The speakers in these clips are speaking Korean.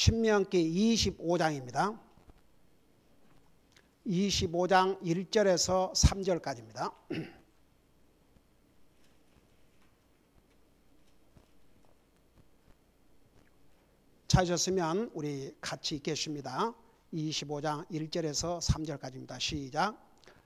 신명기 25장입니다. 25장 1절에서 3절까지입니다. 찾으셨으면 우리 같이 읽겠습니다. 25장 1절에서 3절까지입니다. 시작.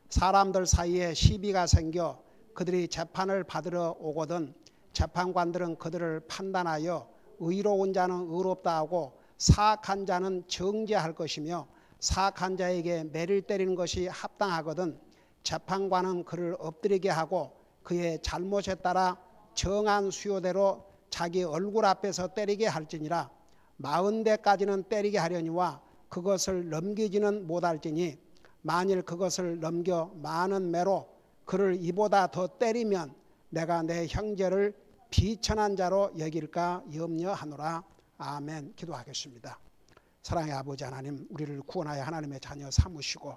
사람들 사이에 시비가 생겨 그들이 재판을 받으러 오거든 재판관들은 그들을 판단하여 의로운 자는 의롭다 하고 사악한 자는 정죄할 것이며 사악한 자에게 매를 때리는 것이 합당하거든 재판관은 그를 엎드리게 하고 그의 잘못에 따라 정한 수요대로 자기 얼굴 앞에서 때리게 할지니라. 40대까지는 때리게 하려니와 그것을 넘기지는 못할지니 만일 그것을 넘겨 많은 매로 그를 이보다 더 때리면 내가 내 형제를 비천한 자로 여길까 염려하노라. 아멘. 기도하겠습니다. 사랑의 아버지 하나님, 우리를 구원하여 하나님의 자녀 삼으시고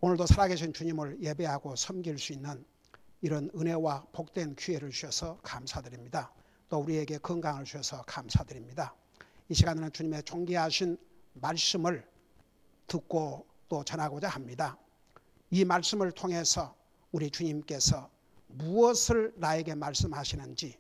오늘도 살아계신 주님을 예배하고 섬길 수 있는 이런 은혜와 복된 기회를 주셔서 감사드립니다. 또 우리에게 건강을 주셔서 감사드립니다. 이 시간에는 주님의 존귀하신 말씀을 듣고 또 전하고자 합니다. 이 말씀을 통해서 우리 주님께서 무엇을 나에게 말씀하시는지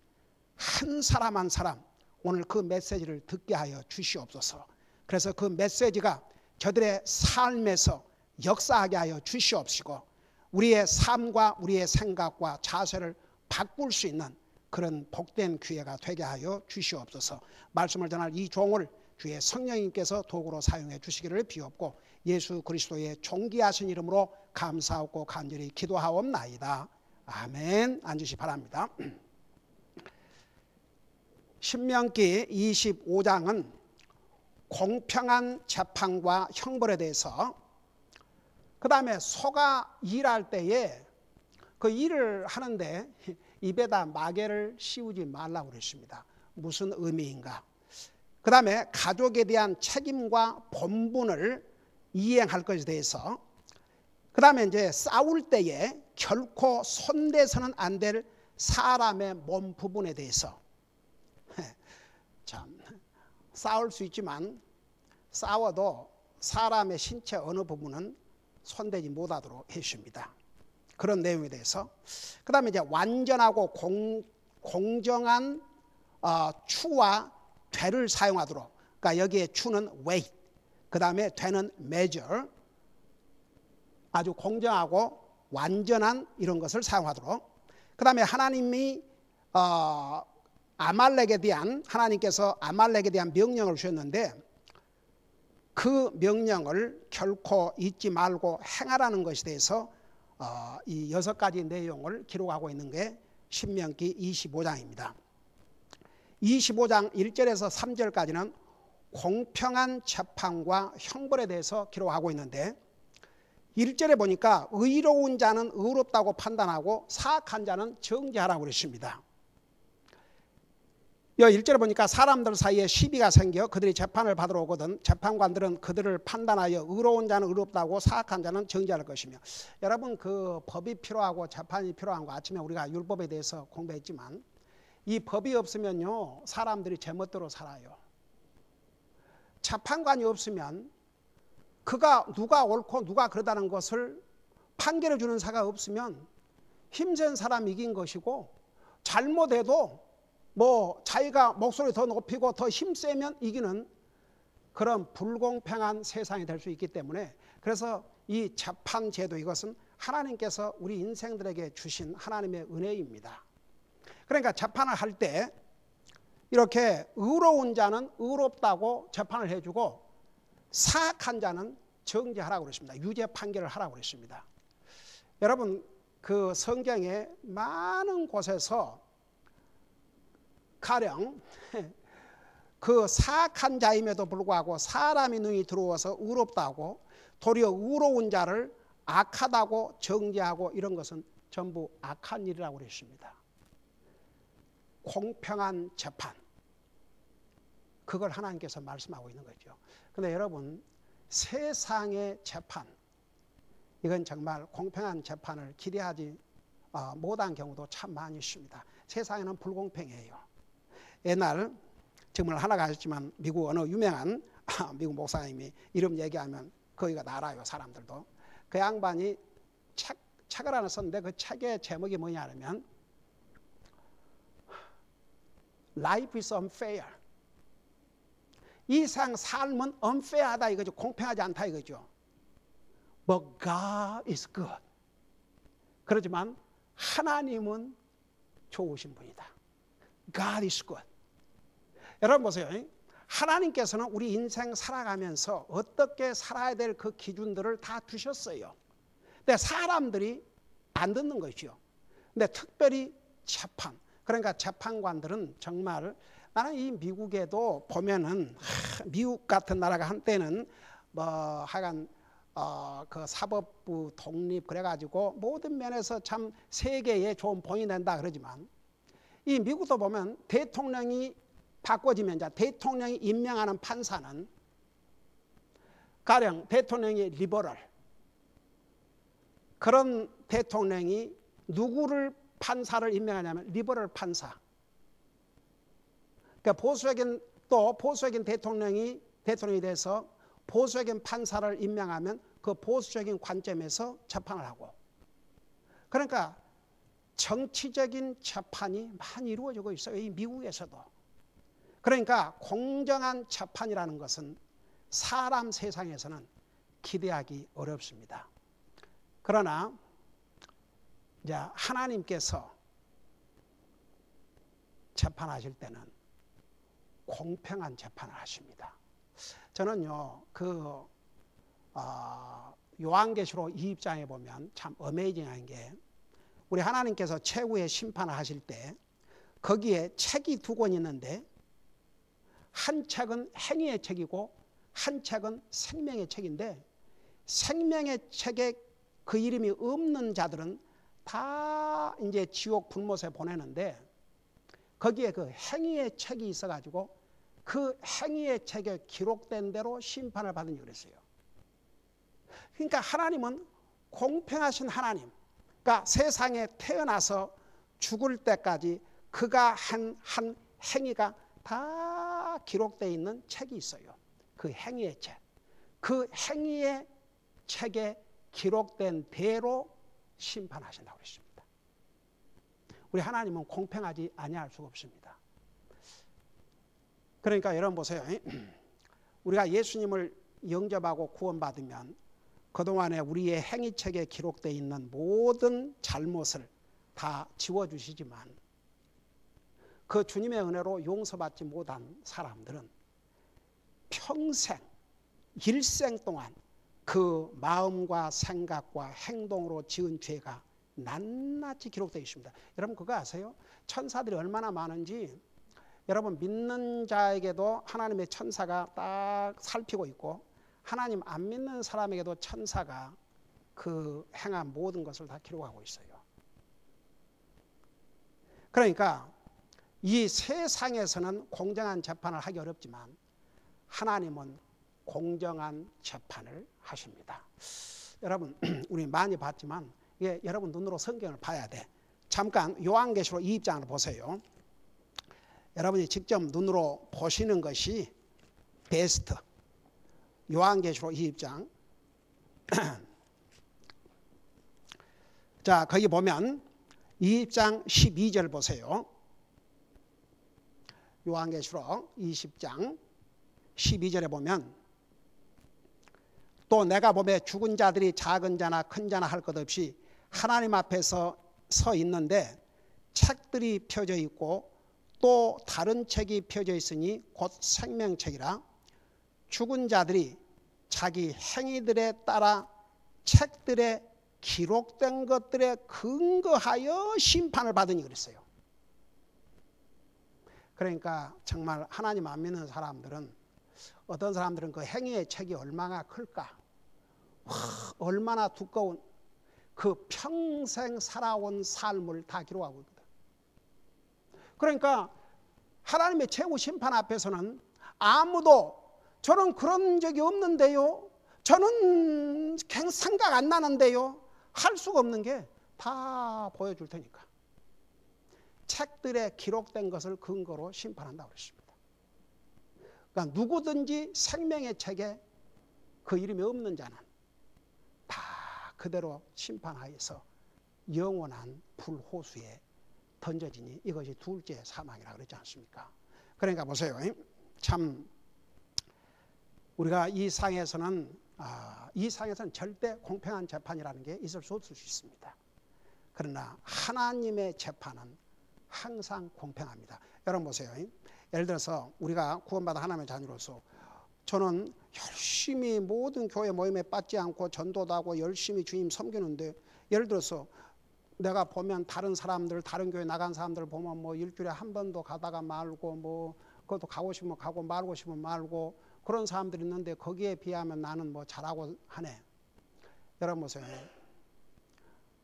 한 사람 한 사람 오늘 그 메시지를 듣게 하여 주시옵소서. 그래서 그 메시지가 저들의 삶에서 역사하게 하여 주시옵시고 우리의 삶과 우리의 생각과 자세를 바꿀 수 있는 그런 복된 기회가 되게 하여 주시옵소서. 말씀을 전할 이 종을 주의 성령님께서 도구로 사용해 주시기를 비옵고 예수 그리스도의 존귀하신 이름으로 감사하고 간절히 기도하옵나이다. 아멘. 앉으시 바랍니다. 신명기 25장은 공평한 재판과 형벌에 대해서 그 다음에 소가 일할 때에 그 일을 하는데 입에다 마개를 씌우지 말라고 그랬습니다. 무슨 의미인가? 그 다음에 가족에 대한 책임과 본분을 이행할 것에 대해서 그 다음에 이제 싸울 때에 결코 손대서는 안 될 사람의 몸 부분에 대해서 참 싸울 수 있지만 싸워도 사람의 신체 어느 부분은 손대지 못하도록 했습니다. 그런 내용에 대해서 그 다음에 이제 완전하고 공정한 추와 되를 사용하도록, 그러니까 여기에 추는 weight, 그 다음에 되는 measure, 아주 공정하고 완전한 이런 것을 사용하도록. 그 다음에 하나님이 하나님께서 아말렉에 대한 명령을 주셨는데 그 명령을 결코 잊지 말고 행하라는 것에 대해서 이 6가지 내용을 기록하고 있는 게 신명기 25장입니다. 25장 1절에서 3절까지는 공평한 재판과 형벌에 대해서 기록하고 있는데 1절에 보니까 의로운 자는 의롭다고 판단하고 사악한 자는 정죄하라고 그랬습니다. 1절에 보니까 사람들 사이에 시비가 생겨 그들이 재판을 받으러 오거든 재판관들은 그들을 판단하여 의로운 자는 의롭다고 사악한 자는 정죄할 것이며. 여러분, 그 법이 필요하고 재판이 필요한 거 아침에 우리가 율법에 대해서 공부했지만 이 법이 없으면요 사람들이 제멋대로 살아요. 재판관이 없으면 그가 누가 옳고 누가 그러다는 것을 판결해 주는 사가 없으면 힘센 사람이 이긴 것이고 잘못해도 자기가 목소리 더 높이고 더 힘세면 이기는 그런 불공평한 세상이 될 수 있기 때문에 그래서 이 재판 제도 이것은 하나님께서 우리 인생들에게 주신 하나님의 은혜입니다. 그러니까 재판을 할 때 이렇게 의로운 자는 의롭다고 재판을 해주고 사악한 자는 정죄하라고 그랬습니다. 유죄 판결을 하라고 그랬습니다. 여러분, 그 성경에 많은 곳에서 가령 그 사악한 자임에도 불구하고 사람의 눈이 들어와서 의롭다고 도리어 의로운 자를 악하다고 정죄하고 이런 것은 전부 악한 일이라고 그랬습니다. 공평한 재판, 그걸 하나님께서 말씀하고 있는 거죠. 그런데 여러분, 세상의 재판, 이건 정말 공평한 재판을 기대하지 못한 경우도 참 많이 있습니다. 세상에는 불공평해요. 옛날 지금은 하나 가셨지만 미국 어느 유명한 미국 목사님이 이름 얘기하면 거기가 알아요. 사람들도. 그 양반이 책을 하나 썼는데 그 책의 제목이 뭐냐면 Life is unfair. 이 세상 삶은 unfair하다 이거죠. 공평하지 않다 이거죠. But God is good. 그렇지만 하나님은 좋으신 분이다. God is good. 여러분 보세요. 하나님께서는 우리 인생 살아가면서 어떻게 살아야 될 그 기준들을 다 두셨어요. 근데 사람들이 안 듣는 것이요. 근데 특별히 재판. 그러니까 재판관들은 정말 나는 이 미국에도 보면은 미국 같은 나라가 한때는 뭐 하여간 그 사법부 독립 그래가지고 모든 면에서 참 세계에 좋은 본이 된다 그러지만 이 미국도 보면 대통령이 바꿔지면 이제 대통령이 임명하는 판사는 가령 대통령이 리버럴 그런 대통령이 누구를 판사를 임명하냐면 리버럴 판사. 그러니까 보수적인 대통령이 돼서 보수적인 판사를 임명하면 그 보수적인 관점에서 재판을 하고 그러니까 정치적인 재판이 많이 이루어지고 있어요. 이 미국에서도. 그러니까 공정한 재판이라는 것은 사람 세상에서는 기대하기 어렵습니다. 그러나 이제 하나님께서 재판하실 때는 공평한 재판을 하십니다. 저는요, 요한계시록 2장에 보면 참 어메이징한 게 우리 하나님께서 최후의 심판을 하실 때 거기에 책이 두 권 있는데 한 책은 행위의 책이고 한 책은 생명의 책인데 생명의 책에 그 이름이 없는 자들은 다 이제 지옥 불못에 보내는데 거기에 그 행위의 책이 있어가지고 그 행위의 책에 기록된 대로 심판을 받으니 그랬어요. 그러니까 하나님은 공평하신 하나님. 그러니까 세상에 태어나서 죽을 때까지 그가 한 행위가 다 기록되어 있는 책이 있어요. 그 행위의 책. 그 행위의 책에 기록된 대로 심판하신다고 했습니다. 우리 하나님은 공평하지 아니할 수가 없습니다. 그러니까 여러분 보세요. 우리가 예수님을 영접하고 구원받으면 그동안에 우리의 행위책에 기록되어 있는 모든 잘못을 다 지워주시지만 그 주님의 은혜로 용서받지 못한 사람들은 평생 일생 동안 그 마음과 생각과 행동으로 지은 죄가 낱낱이 기록되어 있습니다. 여러분 그거 아세요? 천사들이 얼마나 많은지 여러분 믿는 자에게도 하나님의 천사가 딱 살피고 있고 하나님 안 믿는 사람에게도 천사가 그 행한 모든 것을 다 기록하고 있어요. 그러니까 이 세상에서는 공정한 재판을 하기 어렵지만 하나님은 공정한 재판을 하십니다. 여러분 우리 많이 봤지만 이게 여러분 눈으로 성경을 봐야 돼. 잠깐 요한계시록 2장을 보세요. 여러분이 직접 눈으로 보시는 것이 베스트. 요한계시록 2장. 자, 거기 보면 2장 12절 보세요. 요한계시록 20장 12절에 보면 또 내가 보매 죽은 자들이 작은 자나 큰 자나 할 것 없이 하나님 앞에서 서 있는데 책들이 펴져 있고 또 다른 책이 펴져 있으니 곧 생명책이라 죽은 자들이 자기 행위들에 따라 책들에 기록된 것들에 근거하여 심판을 받으니 그랬어요. 그러니까 정말 하나님 안 믿는 사람들은 어떤 사람들은 그 행위의 책이 얼마나 클까? 얼마나 두꺼운 그 평생 살아온 삶을 다 기록하고 있거든. 그러니까 하나님의 최후 심판 앞에서는 아무도 저는 그런 적이 없는데요. 저는 생각 안 나는데요. 할 수가 없는 게 다 보여줄 테니까. 책들에 기록된 것을 근거로 심판한다고 그랬습니다. 그러니까 누구든지 생명의 책에 그 이름이 없는 자는 다 그대로 심판하여서 영원한 불호수에 던져지니 이것이 둘째 사망이라 그랬지 않습니까? 그러니까 보세요. 참 우리가 이 상에서는 절대 공평한 재판이라는 게 있을 수 없을 수 있습니다. 그러나 하나님의 재판은 항상 공평합니다. 여러분 보세요. 예를 들어서 우리가 구원받은 하나님의 자녀로서 저는 열심히 모든 교회 모임에 빠지지 않고 전도도 하고 열심히 주님 섬기는데, 예를 들어서 내가 보면 다른 사람들, 다른 교회 나간 사람들 보면 뭐 일주일에 한 번도 가다가 말고, 뭐 그것도 가고 싶으면 가고 말고 싶으면 말고 그런 사람들이 있는데 거기에 비하면 나는 뭐 잘하고 하네. 여러분 보세요.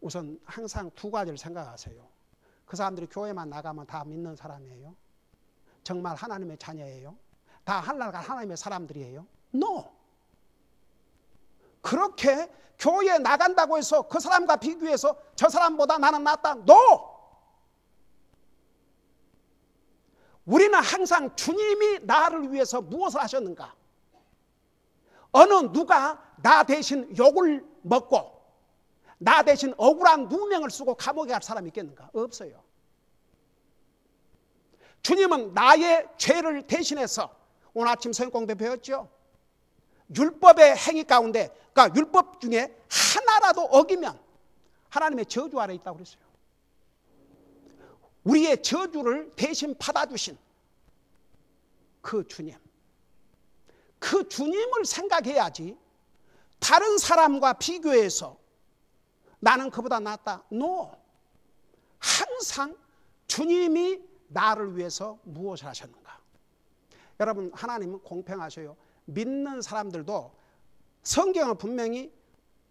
우선 항상 두 가지를 생각하세요. 그 사람들이 교회만 나가면 다 믿는 사람이에요? 정말 하나님의 자녀예요? 다 하늘나라 하나님의 사람들이에요? No. 그렇게 교회에 나간다고 해서 그 사람과 비교해서 저 사람보다 나는 낫다? No. 우리는 항상 주님이 나를 위해서 무엇을 하셨는가? 어느 누가 나 대신 욕을 먹고 나 대신 억울한 누명을 쓰고 감옥에 갈 사람이 있겠는가? 없어요. 주님은 나의 죄를 대신해서, 오늘 아침 성경공부 배웠죠? 율법의 행위 가운데, 그러니까 율법 중에 하나라도 어기면 하나님의 저주 아래 있다고 그랬어요. 우리의 저주를 대신 받아주신 그 주님, 그 주님을 생각해야지 다른 사람과 비교해서 나는 그보다 낫다. No. 항상 주님이 나를 위해서 무엇을 하셨는가? 여러분, 하나님은 공평하셔요. 믿는 사람들도 성경은 분명히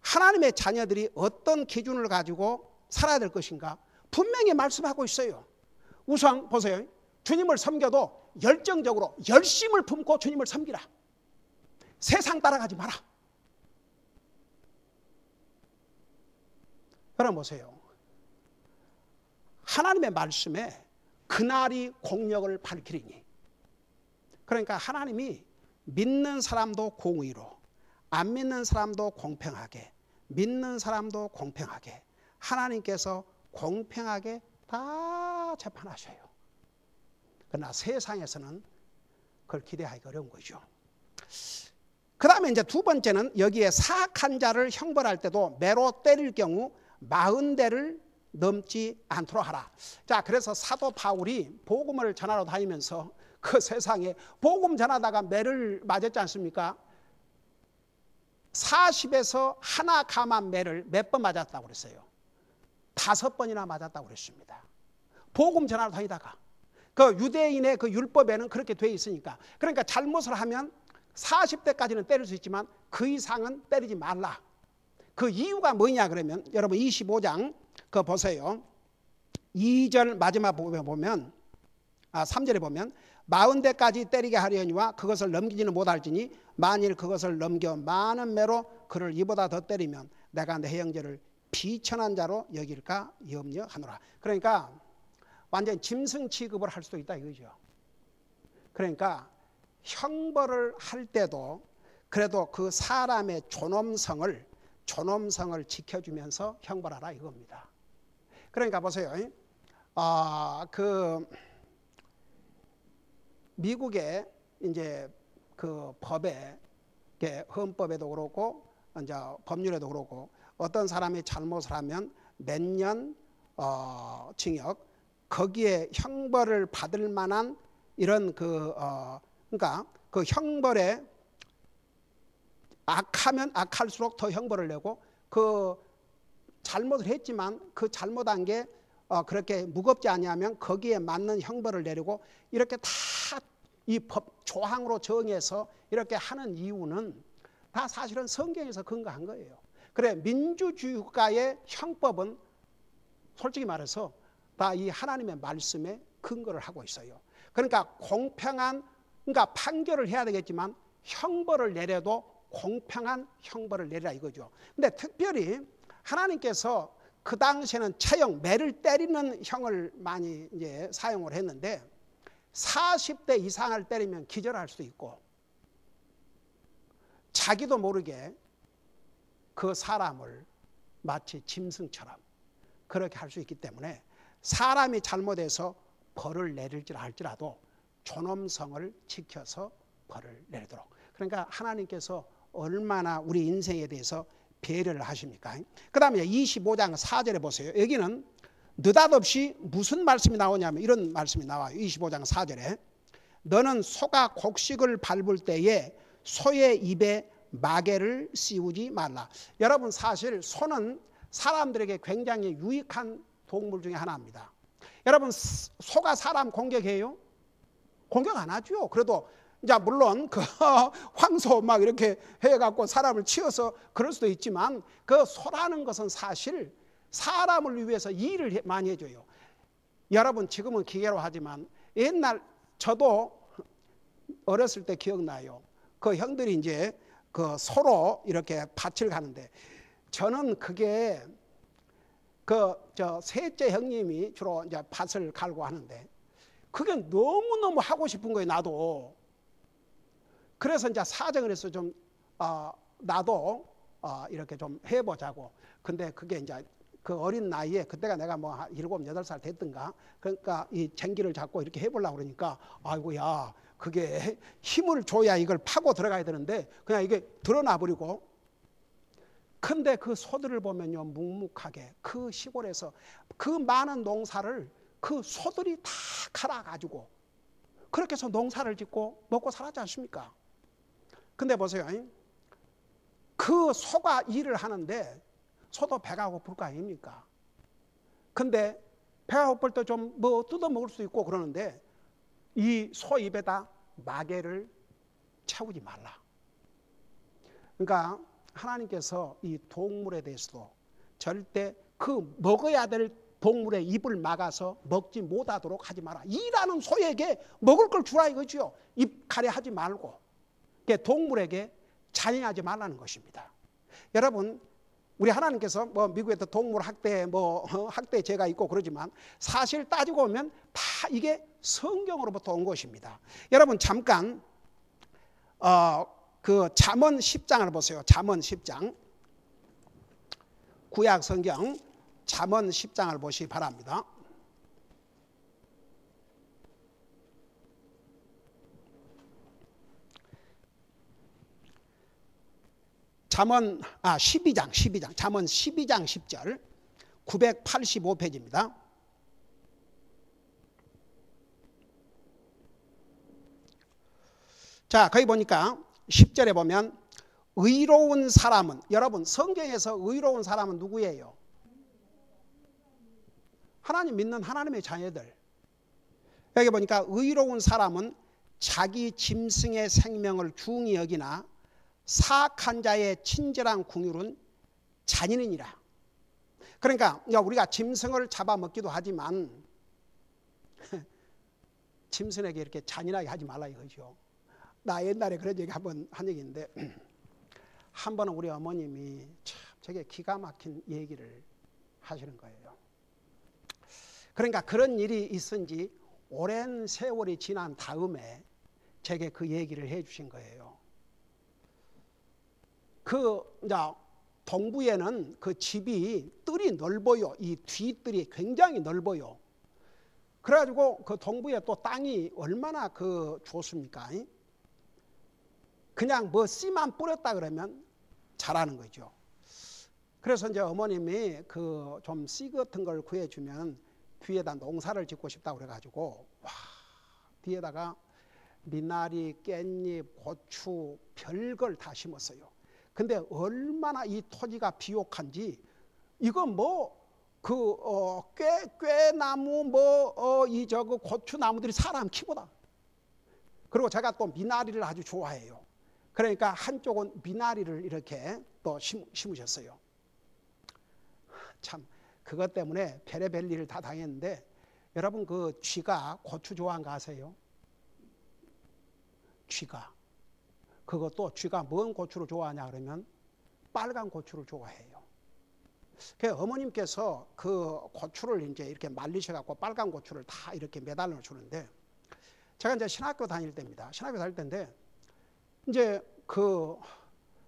하나님의 자녀들이 어떤 기준을 가지고 살아야 될 것인가 분명히 말씀하고 있어요. 우선 보세요. 주님을 섬겨도 열정적으로 열심을 품고 주님을 섬기라. 세상 따라가지 마라. 여러분 보세요. 하나님의 말씀에 그날이 공력을 밝히리니, 그러니까 하나님이 믿는 사람도 공의로, 안 믿는 사람도 공평하게, 믿는 사람도 공평하게, 하나님께서 공평하게 다 재판하셔요. 그러나 세상에서는 그걸 기대하기가 어려운 거죠. 그 다음에 이제 두 번째는 여기에 사악한 자를 형벌할 때도 매로 때릴 경우 40대를 넘지 않도록 하라. 자, 그래서 사도 바울이 복음을 전하러 다니면서 그 세상에 복음 전하다가 매를 맞았지 않습니까? 40에서 하나 감한 매를 몇 번 맞았다고 그랬어요? 5번이나 맞았다고 그랬습니다. 복음 전하러 다니다가 그 유대인의 그 율법에는 그렇게 돼 있으니까, 그러니까 잘못을 하면 40대까지는 때릴 수 있지만 그 이상은 때리지 말라. 그 이유가 뭐냐 그러면 여러분 25장 그거 보세요. 2절 마지막 보면 3절에 보면 40대까지 때리게 하려니와 그것을 넘기지는 못할지니 만일 그것을 넘겨 많은 매로 그를 이보다 더 때리면 내가 내 형제를 비천한 자로 여길까 염려하노라. 그러니까 완전 짐승 취급을 할 수도 있다 이거죠. 그러니까 형벌을 할 때도 그래도 그 사람의 존엄성을 지켜주면서 형벌하라 이겁니다. 그러니까 보세요. 그 미국의 이제 그 법에, 헌법에도 그렇고 이제 법률에도 그렇고 어떤 사람이 잘못을 하면 몇 년 징역, 거기에 형벌을 받을 만한 이런 그러니까 그 형벌에 악하면 악할수록 더 형벌을 내고, 그 잘못을 했지만 그 잘못한 게 그렇게 무겁지 아니하면 거기에 맞는 형벌을 내리고, 이렇게 다 이 법 조항으로 정해서 이렇게 하는 이유는 다 사실은 성경에서 근거한 거예요. 그래, 민주주의 국가의 형법은 솔직히 말해서 다 이 하나님의 말씀에 근거를 하고 있어요. 그러니까 공평한, 그러니까 판결을 해야 되겠지만 형벌을 내려도 공평한 형벌을 내리라 이거죠. 근데 특별히 하나님께서 그 당시에는 처형, 매를 때리는 형을 많이 이제 사용을 했는데, 40대 이상을 때리면 기절할 수도 있고 자기도 모르게 그 사람을 마치 짐승처럼 그렇게 할 수 있기 때문에 사람이 잘못해서 벌을 내릴지 할지라도 존엄성을 지켜서 벌을 내리도록. 그러니까 하나님께서 얼마나 우리 인생에 대해서 배려를 하십니까? 그 다음에 25장 4절에 보세요. 여기는 느닷없이 무슨 말씀이 나오냐면 이런 말씀이 나와요. 25장 4절에 너는 소가 곡식을 밟을 때에 소의 입에 마개를 씌우지 말라. 여러분 사실 소는 사람들에게 굉장히 유익한 동물 중에 하나입니다. 여러분 소가 사람 공격해요? 공격 안 하죠. 그래도 이제 물론 그 황소 막 이렇게 해갖고 사람을 치어서 그럴 수도 있지만 그 소라는 것은 사실 사람을 위해서 일을 많이 해줘요. 여러분 지금은 기계로 하지만 옛날 저도 어렸을 때 기억나요. 그 형들이 이제 그 소로 이렇게 밭을 가는데 저는 그게 저 셋째 형님이 주로 이제 밭을 갈고 하는데 그게 너무너무 하고 싶은 거예요, 나도. 그래서 이제 사정을 해서 좀 나도 이렇게 좀 해보자고. 근데 그게 이제 그 어린 나이에 그때가 내가 뭐 7, 8살 됐던가 그러니까 이 쟁기를 잡고 이렇게 해보려고 그러니까 아이고야 그게 힘을 줘야 이걸 파고 들어가야 되는데 그냥 이게 드러나버리고 근데 그 소들을 보면요 묵묵하게 그 시골에서 그 많은 농사를 그 소들이 다 갈아가지고 그렇게 해서 농사를 짓고 먹고 살았지 않습니까? 근데 보세요. 그 소가 일을 하는데 소도 배가 고플 거 아닙니까? 근데 배가 고플 때 좀 뭐 뜯어 먹을 수 있고 그러는데 이 소 입에다 마개를 채우지 말라. 그러니까 하나님께서 이 동물에 대해서도 절대 그 먹어야 될 동물의 입을 막아서 먹지 못하도록 하지 마라. 일하는 소에게 먹을 걸 주라 이거죠. 입 가려 하지 말고 동물에게 잔인하지 말라는 것입니다. 여러분 우리 하나님께서 뭐 미국에도 동물 학대 뭐 학대죄가 있고 그러지만 사실 따지고 보면 다 이게 성경으로부터 온 것입니다. 여러분 잠깐 그 잠언 10장을 보세요. 잠언 10장 구약 성경 잠언 10장을 보시기 바랍니다. 잠언 12장 잠언 12장 10절 985페이지입니다. 자, 거기 보니까 10절에 보면 의로운 사람은 여러분 성경에서 의로운 사람은 누구예요? 하나님 믿는 하나님의 자녀들. 여기 보니까 의로운 사람은 자기 짐승의 생명을 중히 여기나 사악한 자의 친절한 궁율은 잔인이니라. 그러니까 우리가 짐승을 잡아먹기도 하지만 짐승에게 이렇게 잔인하게 하지 말라 이거죠. 나 옛날에 그런 얘기 한번 한 적이 있는데 한 번은 우리 어머님이 참 되게 기가 막힌 얘기를 하시는 거예요. 그러니까 그런 일이 있은 지 오랜 세월이 지난 다음에 제게 그 얘기를 해 주신 거예요. 그 동부에는 그 집이 뜰이 넓어요. 이 뒤뜰이 굉장히 넓어요. 그래가지고 그 동부에 또 땅이 얼마나 좋습니까? 그냥 뭐 씨만 뿌렸다 그러면 자라는 거죠. 그래서 이제 어머님이 그 좀 씨 같은 걸 구해주면 뒤에다 농사를 짓고 싶다고 그래가지고 와 뒤에다가 미나리, 깻잎, 고추 별걸 다 심었어요. 근데 얼마나 이 토지가 비옥한지 이건 꾀나무 그 고추 나무들이 사람 키보다. 그리고 제가 또 미나리를 아주 좋아해요. 그러니까 한쪽은 미나리를 이렇게 또 심으셨어요. 참 그것 때문에 별의별 일을 다 당했는데 여러분 그 쥐가 고추 좋아하는 거 아세요? 쥐가. 그것도 쥐가 뭔 고추를 좋아하냐 그러면 빨간 고추를 좋아해요. 그래서 어머님께서 그 고추를 이제 이렇게 말리셔 갖고 빨간 고추를 다 이렇게 매달려 주는데 제가 이제 신학교 다닐 때입니다. 신학교 다닐 때인데 이제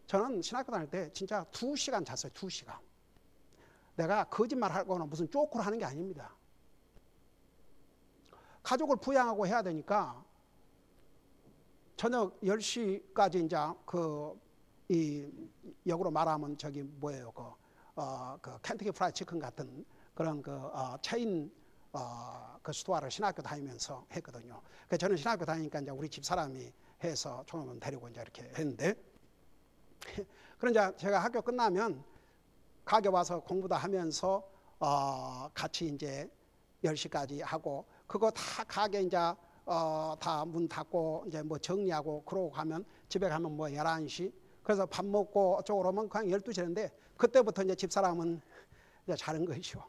저는 신학교 다닐 때 진짜 2시간 잤어요. 2시간. 내가 거짓말 하거나 무슨 쪼크를 하는 게 아닙니다. 가족을 부양하고 해야 되니까 저녁 10시까지 이제 이 역으로 말하면 저기 뭐예요? 그 켄터키 프라이드 치킨 같은 그런 체인 그 스토어를 신학교 다니면서 했거든요. 그래서 저는 신학교 다니니까 이제 우리 집 사람이 해서 총각은 데리고 이제 이렇게 했는데, 그런 이제 제가 학교 끝나면 가게 와서 공부도 하면서 같이 이제 10시까지 하고, 그거 다 가게 이제 다 문 닫고 이제 뭐 정리하고 그러고 가면 집에 가면 뭐 11시, 그래서 밥 먹고 어쩌고 오면 그냥 12시인데 그때부터 이제 집사람은 이제 자는 것이죠.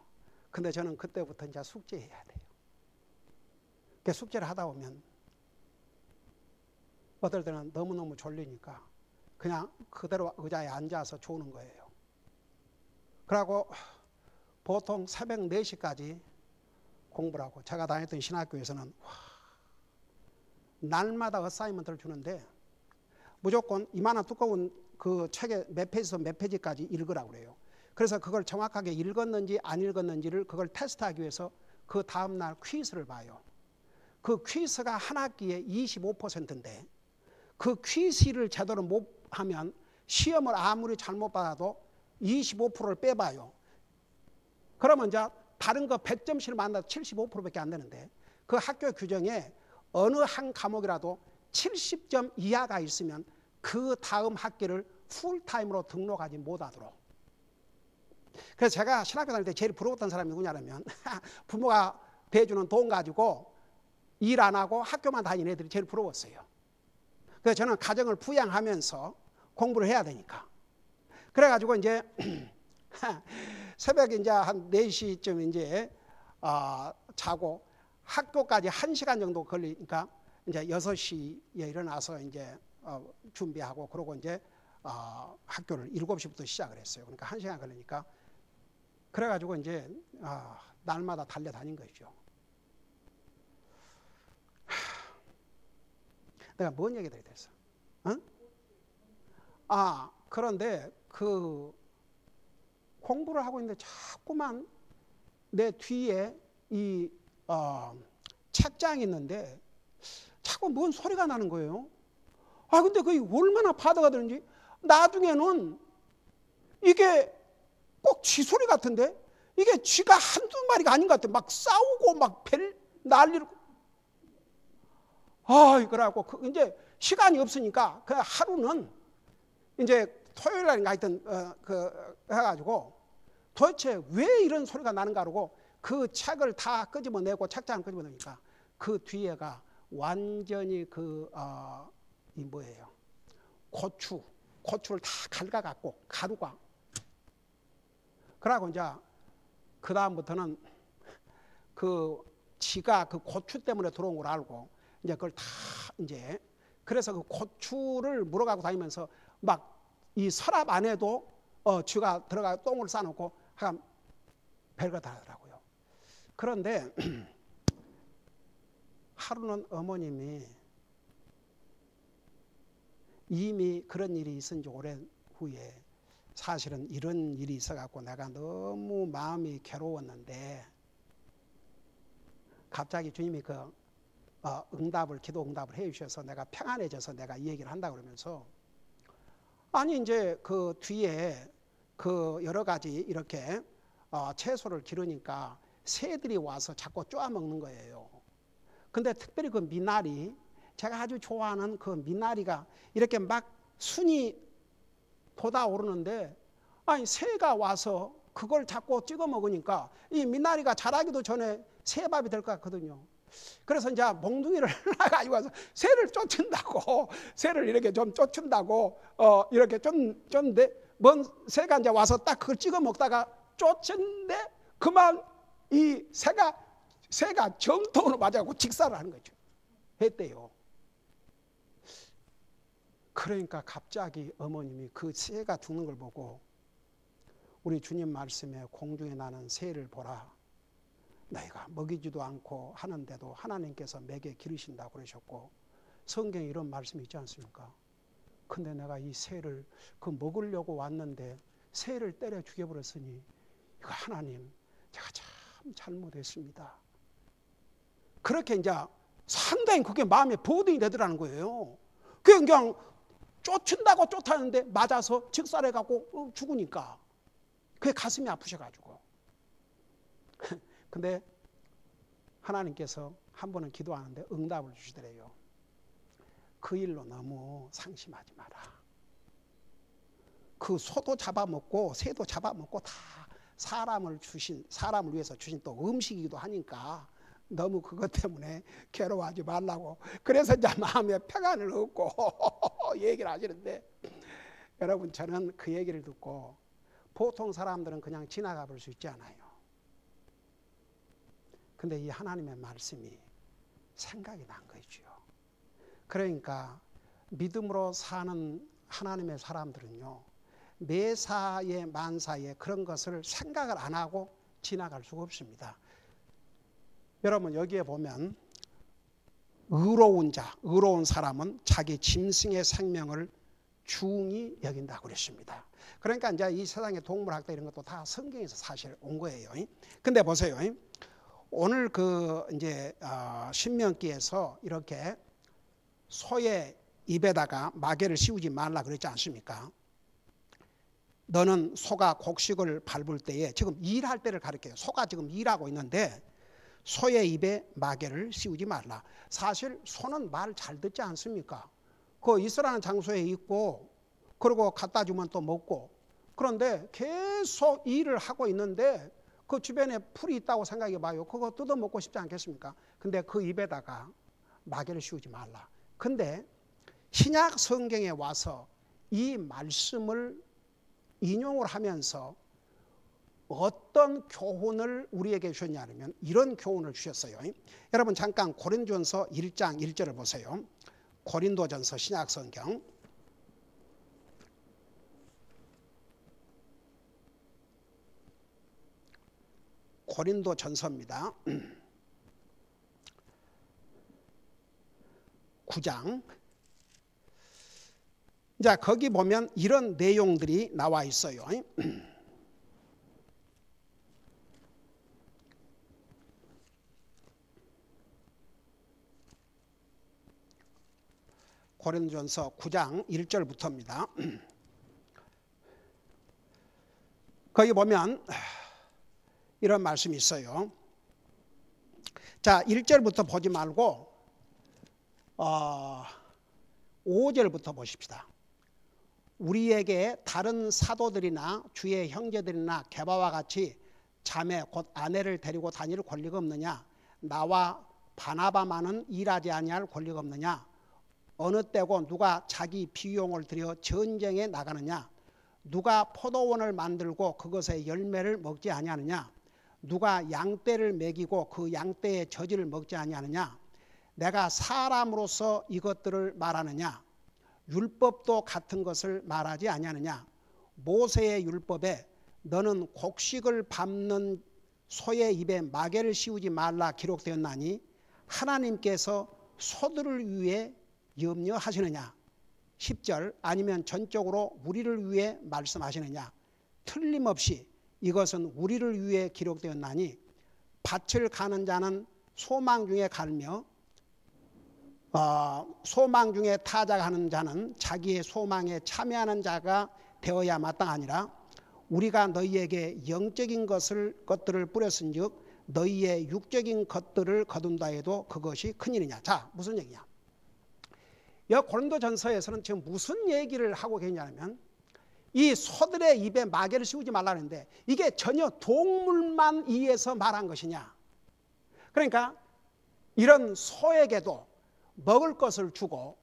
근데 저는 그때부터 이제 숙제해야 돼요. 그 숙제를 하다 보면 어떨 때는 너무너무 졸리니까 그냥 그대로 의자에 앉아서 조는 거예요. 그러고 보통 새벽 4시까지 공부를 하고, 제가 다녔던 신학교에서는 날마다 어사이먼트를 주는데 무조건 이만한 두꺼운 그 책에 몇 페이지에서 몇 페이지까지 읽으라고 그래요. 그래서 그걸 정확하게 읽었는지 안 읽었는지를 그걸 테스트하기 위해서 그 다음날 퀴즈를 봐요. 그 퀴즈가 한 학기에 25%인데 그 퀴즈를 제대로 못 하면 시험을 아무리 잘못 받아도 25%를 빼봐요. 그러면 이제 다른 거 100점씩 만나도 75%밖에 안 되는데, 그 학교 규정에 어느 한 과목이라도 70점 이하가 있으면 그 다음 학기를 풀타임으로 등록하지 못하도록. 그래서 제가 신학교 다닐 때 제일 부러웠던 사람이 누구냐면 부모가 대주는 돈 가지고 일 안 하고 학교만 다니는 애들이 제일 부러웠어요. 그래서 저는 가정을 부양하면서 공부를 해야 되니까. 그래가지고 이제 새벽에 이제 한 4시쯤 이제 자고 학교까지 1시간 정도 걸리니까 이제 6시에 일어나서 이제 준비하고, 그러고 이제 학교를 7시부터 시작을 했어요. 그러니까 1시간 걸리니까. 그래가지고 이제 날마다 달려다닌 거죠. 내가 뭔 얘기들이 됐어? 응? 그런데 공부를 하고 있는데 자꾸만 내 뒤에 이 책장이 있는데 자꾸 뭔 소리가 나는 거예요. 근데 그게 얼마나 파도가 되는지, 나중에는 이게 꼭 쥐 소리 같은데, 이게 쥐가 한두 마리가 아닌 것 같아. 막 싸우고 막 난리를. 그래갖고 이제 시간이 없으니까 그 하루는 이제 토요일 날인가 하여튼 해가지고 도대체 왜 이런 소리가 나는가 하고 그 책을 다 끄집어내고 책장을 끄집어내니까 그 뒤에가 완전히 이 뭐예요? 고추를 다 갉아갖고 가루가. 그러고 이제 그 다음부터는 그 지가 그 고추 때문에 들어온 걸 알고 이제 그걸 다 이제, 그래서 그 고추를 물어가고 다니면서 막 이 서랍 안에도 쥐가 들어가 똥을 싸놓고 하여간 별거 다 하더라고요. 그런데 하루는 어머님이 이미 그런 일이 있은 지 오랜 후에 사실은 이런 일이 있어갖고 내가 너무 마음이 괴로웠는데 갑자기 주님이 기도 응답을 해주셔서 내가 평안해져서 내가 이 얘기를 한다 그러면서, 아니 이제 그 뒤에 여러 가지 이렇게 채소를 기르니까 새들이 와서 자꾸 쪼아먹는 거예요. 근데 특별히 그 미나리, 제가 아주 좋아하는 그 미나리가 이렇게 막 순이 돋아오르는데, 새가 와서 그걸 자꾸 찍어 먹으니까 이 미나리가 자라기도 전에 새밥이 될 것 같거든요. 그래서 이제 몽둥이를 가지고 와서 새를 쫓는다고, 새를 이렇게 좀 쫓는다고 이렇게 쫓는데, 뭔 새가 이제 와서 딱 그걸 찍어 먹다가 쫓는데 그만 이 새가 정통으로 맞아갖고 직사를 하는 거죠. 했대요. 그러니까 갑자기 어머님이 그 새가 죽는 걸 보고 우리 주님 말씀에 공중에 나는 새를 보라. 너희가 먹이지도 않고 하는데도 하나님께서 먹여 기르신다고 그러셨고, 성경에 이런 말씀이 있지 않습니까? 근데 내가 이 새를 먹으려고 왔는데 새를 때려 죽여버렸으니 이거 하나님, 제가 참 잘못했습니다. 그렇게 이제 상당히 그게 마음에 버든이 되더라는 거예요. 그냥 쫓은다고 쫓았는데 맞아서 직살해갖고 죽으니까 그게 가슴이 아프셔가지고. 근데 하나님께서 한 번은 기도하는데 응답을 주시더래요. 그 일로 너무 상심하지 마라. 그 소도 잡아먹고 새도 잡아먹고 다 사람을 위해서 주신 또 음식이기도 하니까 너무 그것 때문에 괴로워하지 말라고. 그래서 이제 마음에 평안을 얻고 얘기를 하시는데, 여러분, 저는 그 얘기를 듣고 보통 사람들은 그냥 지나가 볼 수 있지 않아요. 근데 이 하나님의 말씀이 생각이 난 거죠. 그러니까 믿음으로 사는 하나님의 사람들은요, 매사에 만사에 그런 것을 생각을 안 하고 지나갈 수가 없습니다. 여러분, 여기에 보면 의로운 사람은 자기 짐승의 생명을 중히 여긴다고 그랬습니다. 그러니까 이제 이 세상의 동물학대 이런 것도 다 성경에서 사실 온 거예요. 근데 보세요. 오늘 이제 신명기에서 이렇게 소의 입에다가 마개를 씌우지 말라 그랬지 않습니까? 너는 소가 곡식을 밟을 때에, 지금 일할 때를 가리켜요. 소가 지금 일하고 있는데 소의 입에 마개를 씌우지 말라. 사실 소는 말 잘 듣지 않습니까? 그 있으라는 장소에 있고, 그리고 갖다 주면 또 먹고, 그런데 계속 일을 하고 있는데 그 주변에 풀이 있다고 생각해 봐요. 그거 뜯어 먹고 싶지 않겠습니까? 근데 그 입에다가 마개를 씌우지 말라. 근데 신약 성경에 와서 이 말씀을 인용을 하면서 어떤 교훈을 우리에게 주셨냐면 이런 교훈을 주셨어요. 여러분, 잠깐 고린도전서 1장 1절을 보세요. 고린도전서 신약 성경 고린도전서입니다. 9장. 자, 거기 보면 이런 내용들이 나와 있어요. 고린도전서 9장 1절부터입니다. 거기 보면 이런 말씀이 있어요. 자, 1절부터 보지 말고 5절부터 보십시다. 우리에게 다른 사도들이나 주의 형제들이나 게바와 같이 자매 곧 아내를 데리고 다닐 권리가 없느냐? 나와 바나바만은 일하지 아니할 권리가 없느냐? 어느 때고 누가 자기 비용을 들여 전쟁에 나가느냐? 누가 포도원을 만들고 그것의 열매를 먹지 아니하느냐? 누가 양떼를 먹이고 그 양떼의 젖을 먹지 아니하느냐? 내가 사람으로서 이것들을 말하느냐? 율법도 같은 것을 말하지 아니하느냐? 모세의 율법에 너는 곡식을 밟는 소의 입에 마개를 씌우지 말라 기록되었나니 하나님께서 소들을 위해 염려하시느냐? 10절 아니면 전적으로 우리를 위해 말씀하시느냐? 틀림없이 이것은 우리를 위해 기록되었나니 밭을 가는 자는 소망 중에 갈며 소망 중에 타작하는 자는 자기의 소망에 참여하는 자가 되어야 마땅하니라. 우리가 너희에게 영적인 것들을 뿌렸은즉 너희의 육적인 것들을 거둔다 해도 그것이 큰일이냐. 자, 무슨 얘기냐? 여기 고린도전서에서는 지금 무슨 얘기를 하고 계냐면 이 소들의 입에 마개를 씌우지 말라는데 이게 전혀 동물만 의해서 말한 것이냐? 그러니까 이런 소에게도 먹을 것을 주고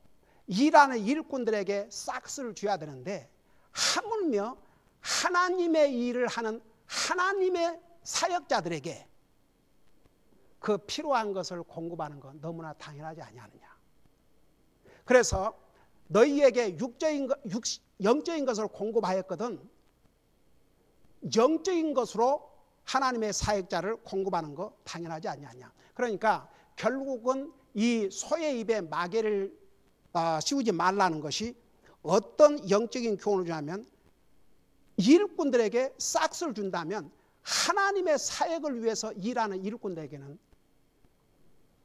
일하는 일꾼들에게 싹스를 줘야 되는데 하물며 하나님의 일을 하는 하나님의 사역자들에게 그 필요한 것을 공급하는 건 너무나 당연하지 아니하느냐. 그래서 너희에게 영적인 것을 공급하였거든 영적인 것으로 하나님의 사역자를 공급하는 거 당연하지 않냐. 그러니까 결국은 이 소의 입에 마개를 씌우지 말라는 것이 어떤 영적인 교훈을 주냐면, 일꾼들에게 싹스를 준다면 하나님의 사역을 위해서 일하는 일꾼들에게는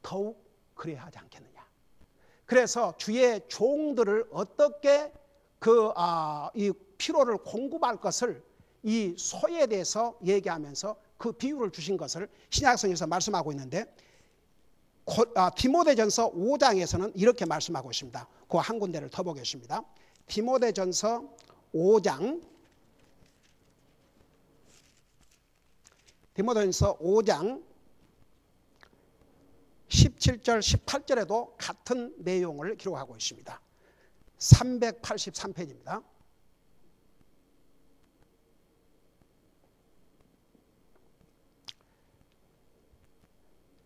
더욱 그래야 하지 않겠느냐. 그래서 주의 종들을 어떻게 이 피로를 공급할 것을 이 소에 대해서 얘기하면서 그 비유를 주신 것을 신약성에서 말씀하고 있는데, 디모데전서 5장에서는 이렇게 말씀하고 있습니다. 그 한 군데를 더 보겠습니다. 디모데전서 5장 17절 18절에도 같은 내용을 기록하고 있습니다. 383페이지입니다.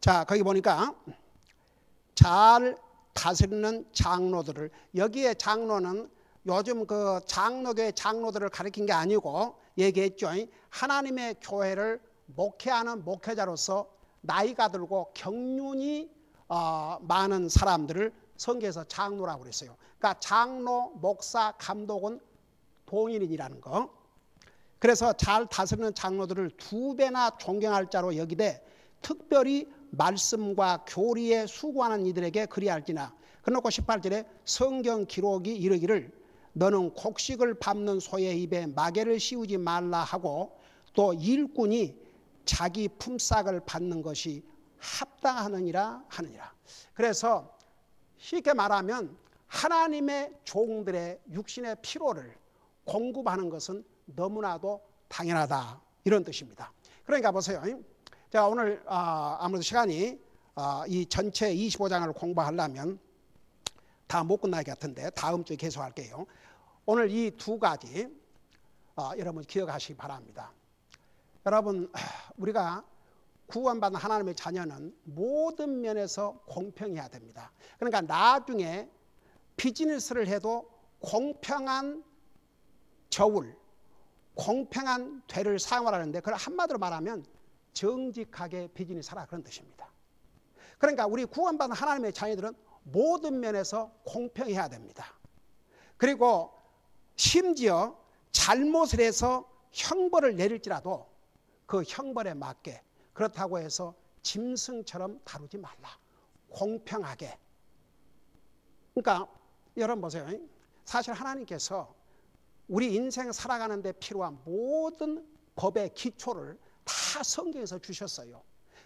자, 거기 보니까 잘 다스리는 장로들을, 여기에 장로는 요즘 그 장로교회 장로들을 가리킨 게 아니고 얘기했죠. 하나님의 교회를 목회하는 목회자로서 나이가 들고 경륜이 많은 사람들을 성경에서 장로라고 그랬어요. 그러니까 장로, 목사, 감독은 동일인이라는 거. 그래서 잘 다스리는 장로들을 2배나 존경할 자로 여기되 특별히 말씀과 교리에 수고하는 이들에게 그리할지나. 그러놓고 18절에 성경 기록이 이르기를 너는 곡식을 밟는 소의 입에 마개를 씌우지 말라 하고, 또 일꾼이 자기 품삯을 받는 것이 합당하느니라 하느니라. 그래서 쉽게 말하면 하나님의 종들의 육신의 피로를 공급하는 것은 너무나도 당연하다, 이런 뜻입니다. 그러니까 보세요. 제가 오늘 아무래도 시간이 이 전체 25장을 공부하려면 다 못 끝날 것 같은데 다음 주에 계속할게요. 오늘 이 2가지 여러분 기억하시기 바랍니다. 여러분, 우리가 구원받은 하나님의 자녀는 모든 면에서 공평해야 됩니다. 그러니까 나중에 비즈니스를 해도 공평한 저울, 공평한 되를 사용하라는데, 그걸 한마디로 말하면 정직하게 비즈니스 하라, 그런 뜻입니다. 그러니까 우리 구원받은 하나님의 자녀들은 모든 면에서 공평해야 됩니다. 그리고 심지어 잘못을 해서 형벌을 내릴지라도 그 형벌에 맞게, 그렇다고 해서 짐승처럼 다루지 말라, 공평하게. 그러니까 여러분 보세요. 사실 하나님께서 우리 인생 살아가는 데 필요한 모든 법의 기초를 다 성경에서 주셨어요.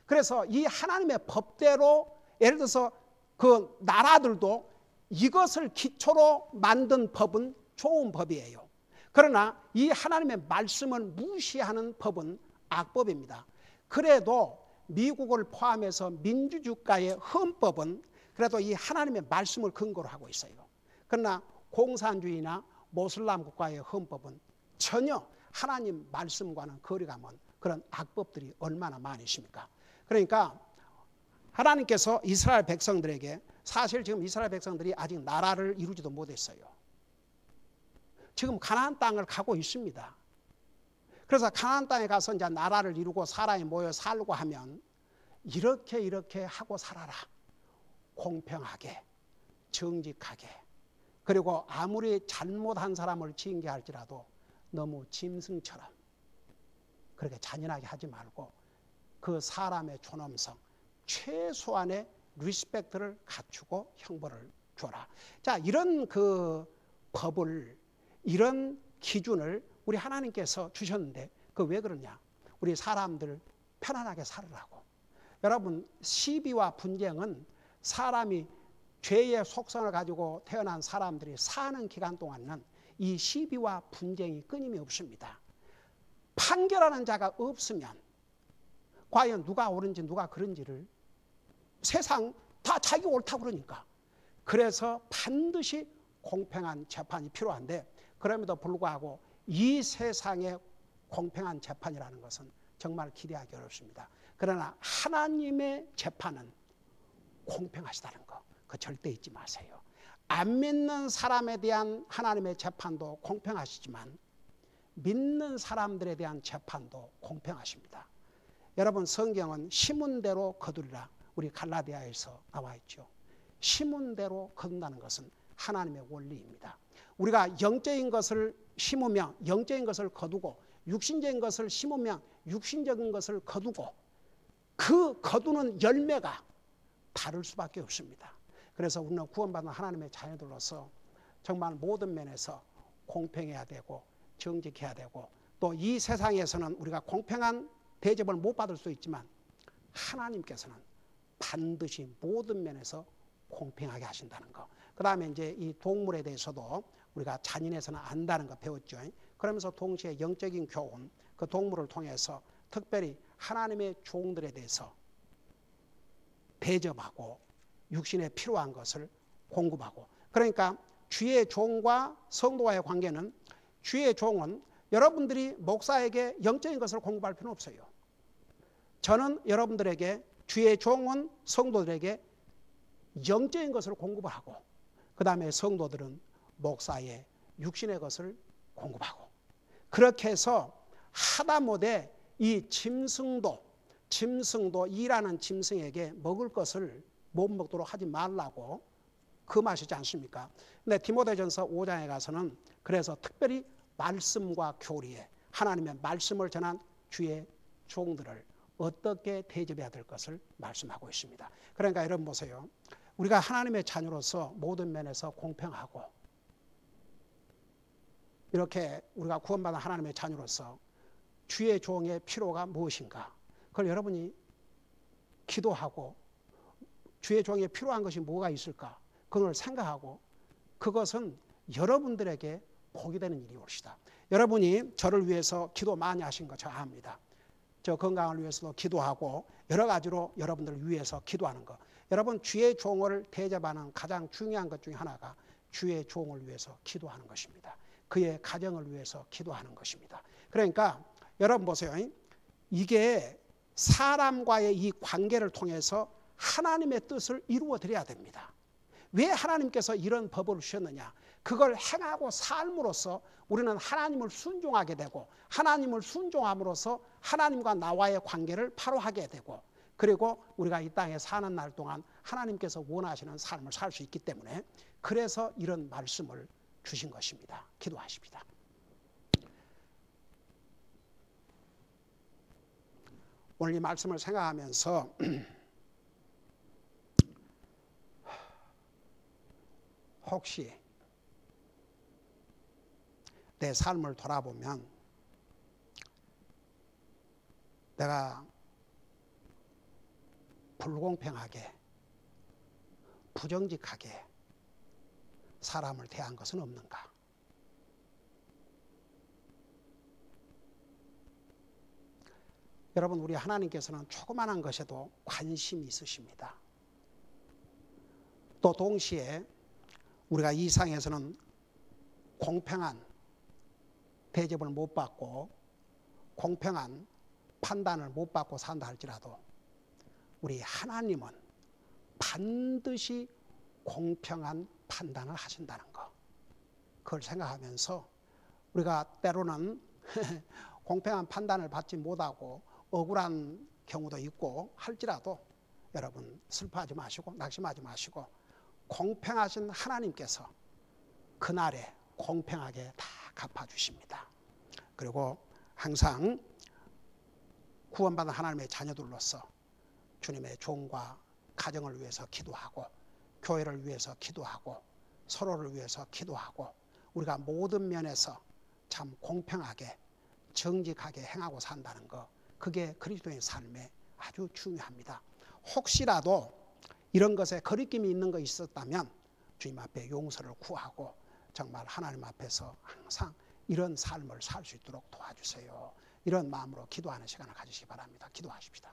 그래서 이 하나님의 법대로, 예를 들어서 그 나라들도 이것을 기초로 만든 법은 좋은 법이에요. 그러나 이 하나님의 말씀을 무시하는 법은 악법입니다. 그래도 미국을 포함해서 민주주가의 헌법은 그래도 이 하나님의 말씀을 근거로 하고 있어요. 그러나 공산주의나 모슬람 국가의 헌법은 전혀 하나님 말씀과는 거리가 먼 그런 악법들이 얼마나 많이 있습니까? 그러니까 하나님께서 이스라엘 백성들에게, 사실 지금 이스라엘 백성들이 아직 나라를 이루지도 못했어요. 지금 가나안 땅을 가고 있습니다. 그래서 가나안 땅에 가서 이제 나라를 이루고 사람이 모여 살고 하면 이렇게 하고 살아라. 공평하게, 정직하게. 그리고 아무리 잘못한 사람을 징계할지라도 너무 짐승처럼 그렇게 잔인하게 하지 말고 그 사람의 존엄성, 최소한의 리스펙트를 갖추고 형벌을 줘라. 자, 이런 그 법을, 이런 기준을 우리 하나님께서 주셨는데 그 왜 그러냐? 우리 사람들 편안하게 살으라고. 여러분, 시비와 분쟁은 사람이 죄의 속성을 가지고 태어난 사람들이 사는 기간 동안은 이 시비와 분쟁이 끊임이 없습니다. 판결하는 자가 없으면 과연 누가 옳은지 누가 그른지를 세상 다 자기 옳다고 그러니까. 그래서 반드시 공평한 재판이 필요한데, 그럼에도 불구하고 이 세상의 공평한 재판이라는 것은 정말 기대하기 어렵습니다. 그러나 하나님의 재판은 공평하시다는 거, 그거 절대 잊지 마세요. 안 믿는 사람에 대한 하나님의 재판도 공평하시지만 믿는 사람들에 대한 재판도 공평하십니다. 여러분 성경은 심은 대로 거두리라. 우리 갈라디아에서 나와 있죠. 심은 대로 거둔다는 것은 하나님의 원리입니다. 우리가 영적인 것을 심으면 영적인 것을 거두고 육신적인 것을 심으면 육신적인 것을 거두고 그 거두는 열매가 다를 수밖에 없습니다. 그래서 우리는 구원받은 하나님의 자녀들로서 정말 모든 면에서 공평해야 되고 정직해야 되고 또 이 세상에서는 우리가 공평한 대접을 못 받을 수 있지만 하나님께서는 반드시 모든 면에서 공평하게 하신다는 거. 그 다음에 이제 이 동물에 대해서도 우리가 잔인해서는 안다는 거 배웠죠. 그러면서 동시에 영적인 교훈, 그 동물을 통해서 특별히 하나님의 종들에 대해서 대접하고 육신에 필요한 것을 공급하고, 그러니까 주의 종과 성도와의 관계는 주의 종은 여러분들이 목사에게 영적인 것을 공급할 필요는 없어요. 저는 여러분들에게 주의 종은 성도들에게 영적인 것을 공급을 하고 그 다음에 성도들은 목사의 육신의 것을 공급하고 그렇게 해서 하다못해 이 짐승도 일하는 짐승에게 먹을 것을 못 먹도록 하지 말라고 금하시지 않습니까? 근데 디모데전서 5장에 가서는 그래서 특별히 말씀과 교리에 하나님의 말씀을 전한 주의 종들을 어떻게 대접해야 될 것을 말씀하고 있습니다. 그러니까 여러분 보세요. 우리가 하나님의 자녀로서 모든 면에서 공평하고 이렇게 우리가 구원받은 하나님의 자녀로서 주의 종의 필요가 무엇인가? 그걸 여러분이 기도하고 주의 종에 필요한 것이 뭐가 있을까? 그걸 생각하고 그것은 여러분들에게 복이 되는 일이 옵시다. 여러분이 저를 위해서 기도 많이 하신 거 저 압니다. 저 건강을 위해서도 기도하고 여러 가지로 여러분들을 위해서 기도하는 거. 여러분 주의 종을 대접하는 가장 중요한 것 중에 하나가 주의 종을 위해서 기도하는 것입니다. 그의 가정을 위해서 기도하는 것입니다. 그러니까 여러분 보세요. 이게 사람과의 이 관계를 통해서 하나님의 뜻을 이루어 드려야 됩니다. 왜 하나님께서 이런 법을 주셨느냐? 그걸 행하고 삶으로써 우리는 하나님을 순종하게 되고 하나님을 순종함으로써 하나님과 나와의 관계를 바로 하게 되고 그리고 우리가 이 땅에 사는 날 동안 하나님께서 원하시는 삶을 살 수 있기 때문에 그래서 이런 말씀을 주신 것입니다. 기도하십니다. 오늘 이 말씀을 생각하면서 혹시 내 삶을 돌아보면 내가 불공평하게 부정직하게 사람을 대한 것은 없는가? 여러분 우리 하나님께서는 조그마한 것에도 관심이 있으십니다. 또 동시에 우리가 이 세상에서는 공평한 대접을 못 받고 공평한 판단을 못 받고 산다 할지라도 우리 하나님은 반드시 공평한 판단을 하신다는 거. 그걸 생각하면서 우리가 때로는 공평한 판단을 받지 못하고 억울한 경우도 있고 할지라도 여러분 슬퍼하지 마시고 낙심하지 마시고 공평하신 하나님께서 그날에 공평하게 다 갚아주십니다. 그리고 항상 구원받은 하나님의 자녀들로서 주님의 종과 가정을 위해서 기도하고 교회를 위해서 기도하고 서로를 위해서 기도하고 우리가 모든 면에서 참 공평하게 정직하게 행하고 산다는 거 그게 그리스도의 삶에 아주 중요합니다. 혹시라도 이런 것에 거리낌이 있는 거 있었다면 주님 앞에 용서를 구하고 정말 하나님 앞에서 항상 이런 삶을 살 수 있도록 도와주세요. 이런 마음으로 기도하는 시간을 가지시기 바랍니다. 기도하십시다.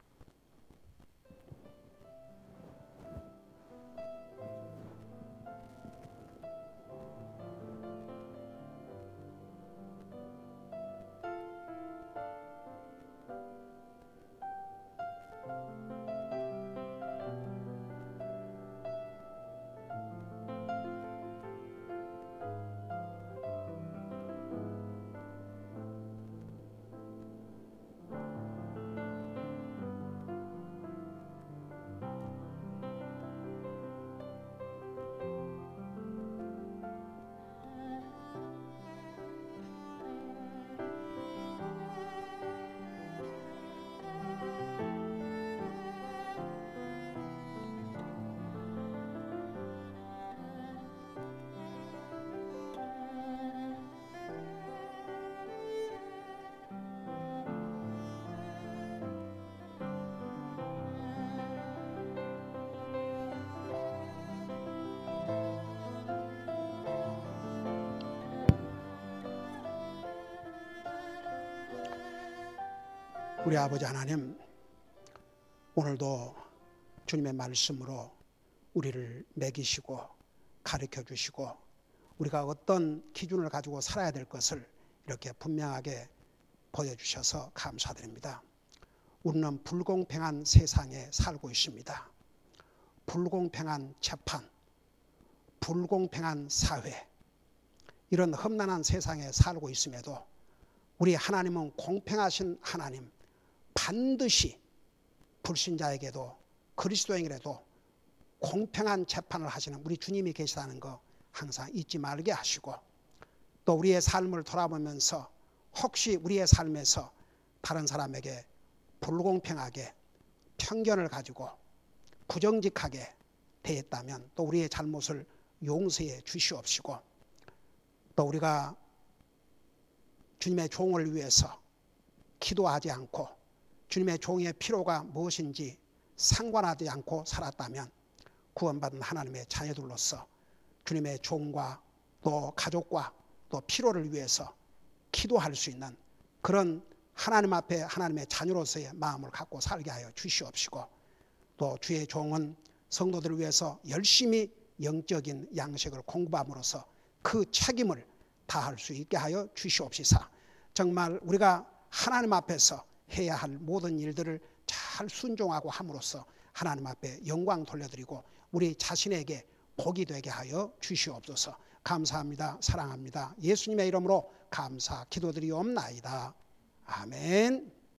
우리 아버지 하나님, 오늘도 주님의 말씀으로 우리를 먹이시고 가르쳐 주시고 우리가 어떤 기준을 가지고 살아야 될 것을 이렇게 분명하게 보여주셔서 감사드립니다. 우리는 불공평한 세상에 살고 있습니다. 불공평한 재판, 불공평한 사회, 이런 험난한 세상에 살고 있음에도 우리 하나님은 공평하신 하나님, 반드시 불신자에게도 그리스도인에게도 공평한 재판을 하시는 우리 주님이 계시다는 거 항상 잊지 말게 하시고, 또 우리의 삶을 돌아보면서 혹시 우리의 삶에서 다른 사람에게 불공평하게 편견을 가지고 부정직하게 대했다면 또 우리의 잘못을 용서해 주시옵시고, 또 우리가 주님의 종을 위해서 기도하지 않고 주님의 종의 필요가 무엇인지 상관하지 않고 살았다면 구원받은 하나님의 자녀들로서 주님의 종과 또 가족과 또 필요를 위해서 기도할 수 있는 그런 하나님 앞에 하나님의 자녀로서의 마음을 갖고 살게 하여 주시옵시고, 또 주의 종은 성도들을 위해서 열심히 영적인 양식을 공부함으로써 그 책임을 다할 수 있게 하여 주시옵시사. 정말 우리가 하나님 앞에서 해야 할 모든 일들을 잘 순종하고 함으로써 하나님 앞에 영광 돌려드리고 우리 자신에게 복이 되게 하여 주시옵소서. 감사합니다. 사랑합니다. 예수님의 이름으로 감사 기도드리옵나이다. 아멘.